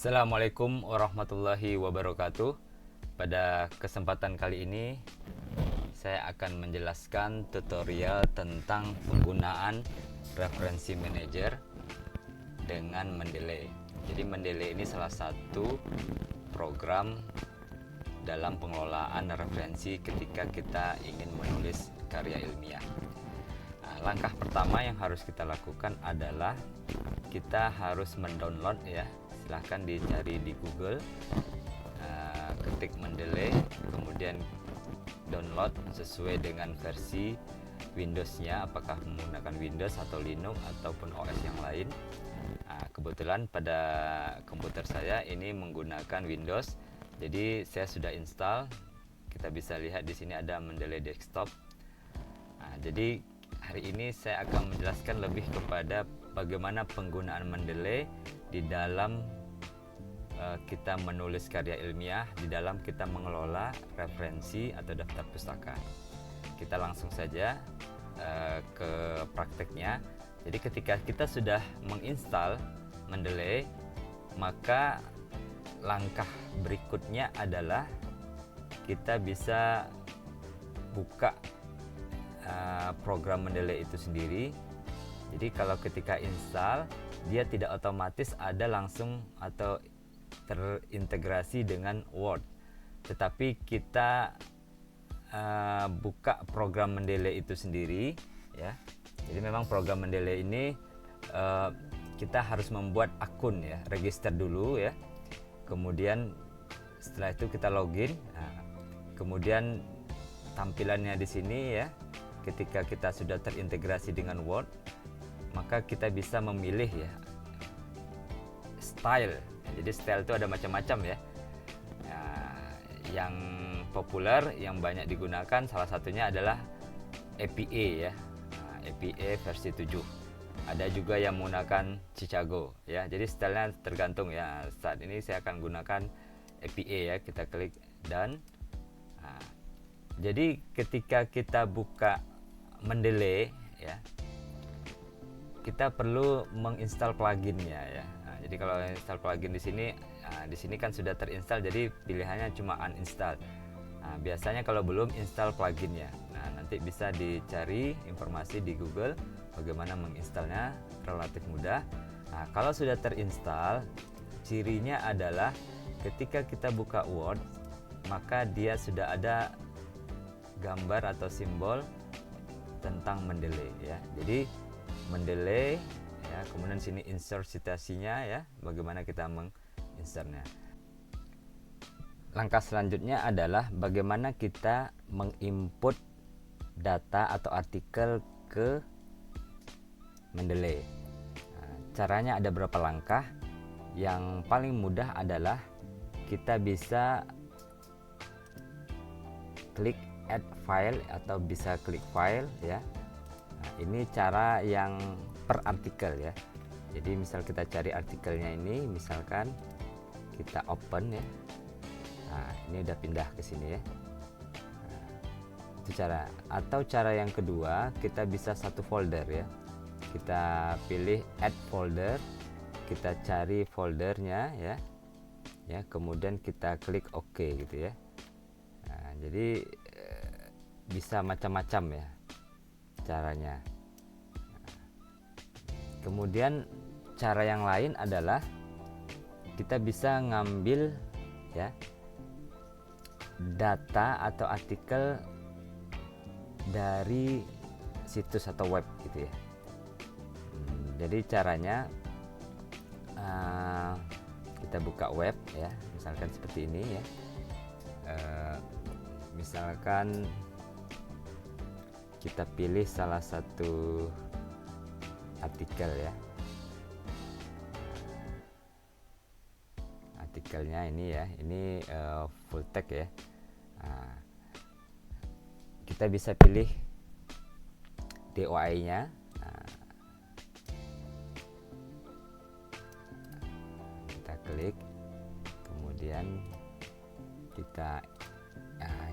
Assalamualaikum warahmatullahi wabarakatuh. Pada kesempatan kali ini saya akan menjelaskan tutorial tentang penggunaan referensi manager dengan Mendeley. Jadi Mendeley ini salah satu program dalam pengelolaan referensi ketika kita ingin menulis karya ilmiah. Langkah pertama yang harus kita lakukan adalah kita harus mendownload ya. Silahkan dicari di Google, ketik Mendeley, kemudian download sesuai dengan versi Windows-nya, apakah menggunakan Windows atau Linux ataupun OS yang lain. Kebetulan pada komputer saya ini menggunakan Windows, jadi saya sudah install. Kita bisa lihat di sini ada Mendeley Desktop. Jadi hari ini saya akan menjelaskan lebih kepada bagaimana penggunaan Mendeley di dalam kita menulis karya ilmiah, di dalam kita mengelola referensi atau daftar pustaka. Kita langsung saja ke prakteknya. Jadi ketika kita sudah menginstal Mendeley, maka langkah berikutnya adalah kita bisa buka program Mendeley itu sendiri. Jadi kalau ketika install, dia tidak otomatis ada langsung atau terintegrasi dengan Word, tetapi kita buka program Mendeley itu sendiri ya. Jadi memang program Mendeley ini kita harus membuat akun ya, register dulu ya. Kemudian setelah itu kita login. Kemudian tampilannya di sini ya. Ketika kita sudah terintegrasi dengan Word, maka kita bisa memilih ya style. Jadi style itu ada macam-macam ya. Yang populer, yang banyak digunakan salah satunya adalah APA ya. APA versi 7. Ada juga yang menggunakan Chicago ya. Jadi stylenya tergantung ya. Saat ini saya akan gunakan APA ya. Kita klik dan jadi ketika kita buka Mendeley ya, kita perlu menginstal pluginnya ya. Jadi kalau install plugin di sini kan sudah terinstall, jadi pilihannya cuma uninstall. Biasanya kalau belum install pluginnya, nanti bisa dicari informasi di Google bagaimana menginstalnya, relatif mudah. Kalau sudah terinstall, cirinya adalah ketika kita buka Word, maka dia sudah ada gambar atau simbol tentang Mendeley ya. Jadi Mendeley ya, kemudian sini insert citasinya ya, bagaimana kita menginsertnya. Langkah selanjutnya adalah bagaimana kita menginput data atau artikel ke Mendeley. Caranya ada beberapa langkah. Yang paling mudah adalah kita bisa klik add file atau bisa klik file ya. Ini cara yang per artikel ya. Jadi misal kita cari artikelnya ini, misalkan kita open ya. Ini udah pindah ke sini ya. Itu cara. Atau cara yang kedua, kita bisa satu folder ya. Kita pilih add folder, kita cari foldernya ya. Ya, kemudian kita klik OK gitu ya. Jadi bisa macam-macam ya caranya. Kemudian cara yang lain adalah kita bisa ngambil ya data atau artikel dari situs atau web gitu ya. Jadi caranya kita buka web ya, misalkan seperti ini ya. Misalkan kita pilih salah satu artikel ya. Artikelnya ini ya, ini full text ya. Kita bisa pilih DOI-nya. Kita klik, kemudian kita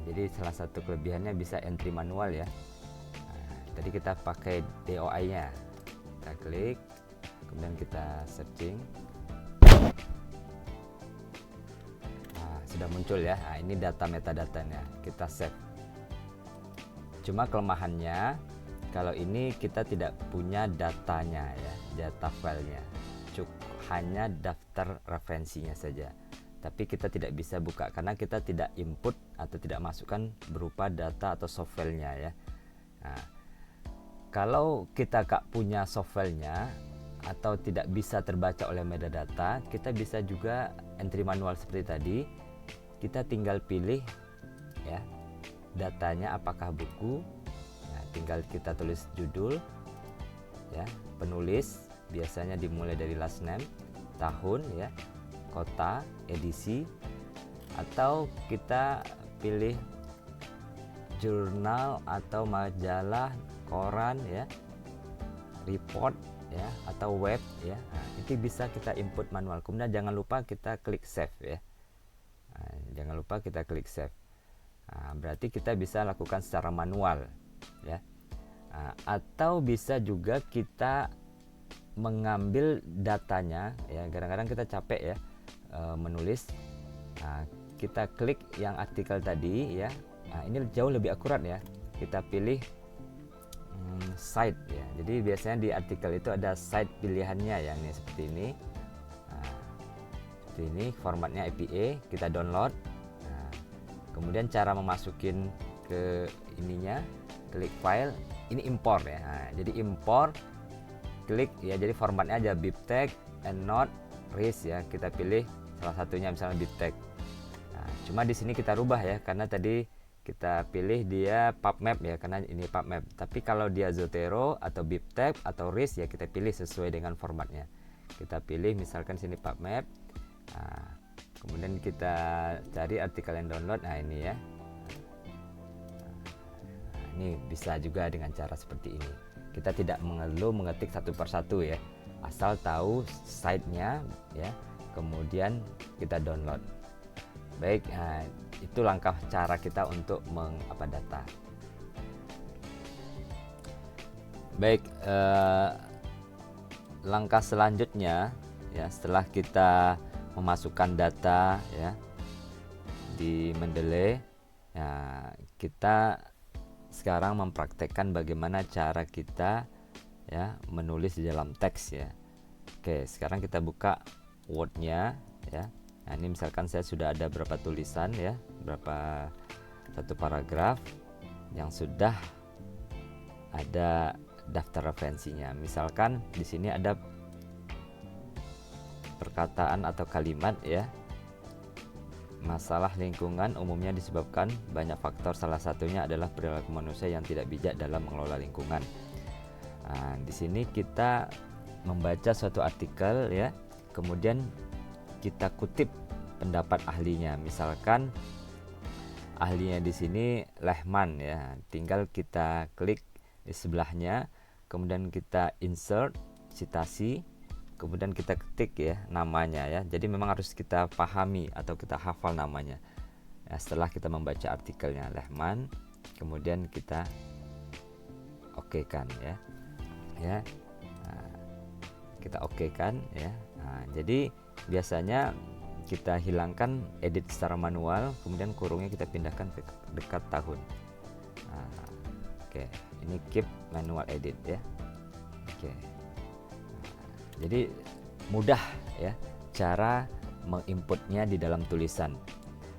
jadi salah satu kelebihannya bisa entry manual ya. Tadi kita pakai DOI-nya. Kita klik, kemudian kita searching. muncul ya. Nah, ini data metadatanya, kita save. Cuma kelemahannya kalau ini kita tidak punya datanya ya, data filenya, cukup hanya daftar referensinya saja. Tapi kita tidak bisa buka karena kita tidak input atau tidak masukkan berupa data atau softwarenya ya. Nah, kalau kita gak punya softwarenya atau tidak bisa terbaca oleh metadata, kita bisa juga entry manual seperti tadi. Kita tinggal pilih ya datanya apakah buku. Nah, tinggal kita tulis judul ya, penulis biasanya dimulai dari last name, tahun ya, kota, edisi, atau kita pilih jurnal atau majalah, koran ya, report ya, atau web ya. Nah, itu bisa kita input manual. Kemudian jangan lupa kita klik save ya. Nah, jangan lupa kita klik save. Nah, berarti kita bisa lakukan secara manual ya. Nah, atau bisa juga kita mengambil datanya ya. Kadang-kadang kita capek ya menulis. Nah, kita klik yang artikel tadi ya. Nah, ini jauh lebih akurat ya. Kita pilih site ya. Jadi biasanya di artikel itu ada site pilihannya yang ini seperti ini. Nah, seperti ini formatnya APA, kita download. Nah, kemudian cara memasukin ke ininya, klik file, ini import ya. Nah, jadi import, klik ya, jadi formatnya aja bibtex, endnote, res ya. Kita pilih salah satunya misalnya bibtex. Nah, cuma di sini kita rubah ya karena tadi kita pilih dia PubMed ya, karena ini PubMed. Tapi kalau dia Zotero atau bibtex atau res ya, kita pilih sesuai dengan formatnya. Kita pilih misalkan sini PubMed. Nah, kemudian kita cari artikel yang download. Nah, ini ya. Nah, ini bisa juga dengan cara seperti ini. Kita tidak perlu mengetik satu persatu ya, asal tahu site-nya ya, kemudian kita download. Baik, nah, itu langkah cara kita untuk data. Baik, langkah selanjutnya ya, setelah kita memasukkan data ya di Mendeley, ya, kita sekarang mempraktekkan bagaimana cara kita ya menulis di dalam teks ya. Oke, sekarang kita buka Word-nya ya. Nah, ini misalkan saya sudah ada berapa tulisan ya, berapa satu paragraf yang sudah ada daftar referensinya. Misalkan di sini ada perkataan atau kalimat ya. Masalah lingkungan umumnya disebabkan banyak faktor, salah satunya adalah perilaku manusia yang tidak bijak dalam mengelola lingkungan. Nah, di sini kita membaca suatu artikel ya, kemudian kita kutip pendapat ahlinya. Misalkan ahlinya di sini Lehman ya, tinggal kita klik di sebelahnya, kemudian kita insert citasi, kemudian kita ketik ya namanya ya. Jadi memang harus kita pahami atau kita hafal namanya ya, setelah kita membaca artikelnya Lehman, kemudian kita oke kan ya ya. Nah, kita oke kan ya. Nah, jadi biasanya kita hilangkan edit secara manual, kemudian kurungnya kita pindahkan ke dekat tahun. Nah, oke, ini keep manual edit ya. Oke. Jadi mudah ya cara menginputnya di dalam tulisan.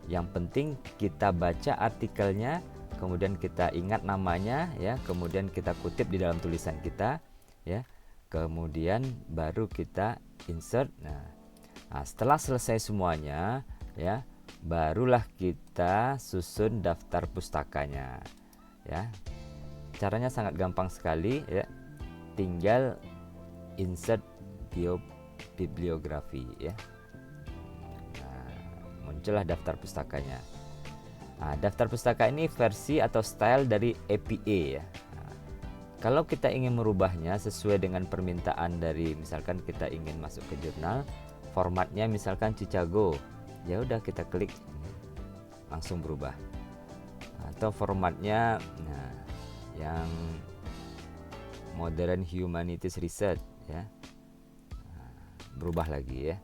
Yang penting kita baca artikelnya, kemudian kita ingat namanya ya, kemudian kita kutip di dalam tulisan kita ya. Kemudian baru kita insert. Nah, setelah selesai semuanya ya, barulah kita susun daftar pustakanya ya. Caranya sangat gampang sekali ya. Tinggal insert bibliografi ya. Nah, muncullah daftar pustakanya. Nah, daftar pustaka ini versi atau style dari APA ya. Nah, kalau kita ingin merubahnya sesuai dengan permintaan dari, misalkan kita ingin masuk ke jurnal, formatnya misalkan Chicago, ya udah kita klik langsung berubah. Atau formatnya yang Modern Humanities Research ya, berubah lagi ya.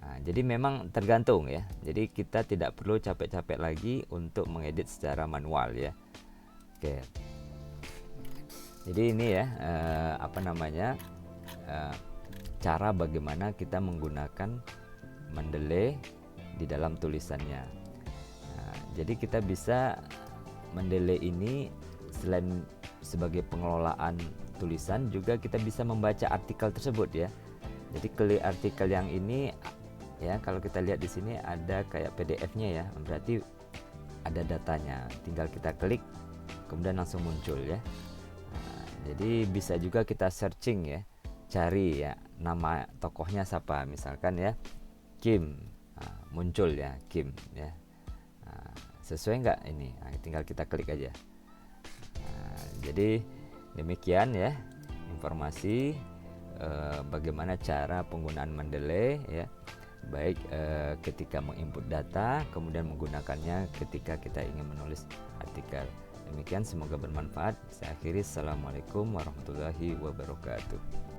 Nah, jadi memang tergantung ya. Jadi kita tidak perlu capek-capek lagi untuk mengedit secara manual ya. Oke. Jadi ini ya cara bagaimana kita menggunakan Mendeley di dalam tulisannya. Nah, jadi kita bisa Mendeley ini selain sebagai pengelolaan tulisan, juga kita bisa membaca artikel tersebut ya. Jadi klik artikel yang ini ya, kalau kita lihat di sini ada kayak PDF-nya ya, berarti ada datanya. Tinggal kita klik, kemudian langsung muncul ya. Nah, jadi bisa juga kita searching ya, cari ya nama tokohnya siapa, misalkan ya Kim. Nah, muncul ya Kim ya. Nah, sesuai nggak ini? Nah, tinggal kita klik aja. Nah, jadi demikian ya informasi bagaimana cara penggunaan Mendeley ya, baik ketika menginput data, kemudian menggunakannya ketika kita ingin menulis artikel. Demikian, semoga bermanfaat. Saya akhiri. Assalamualaikum warahmatullahi wabarakatuh.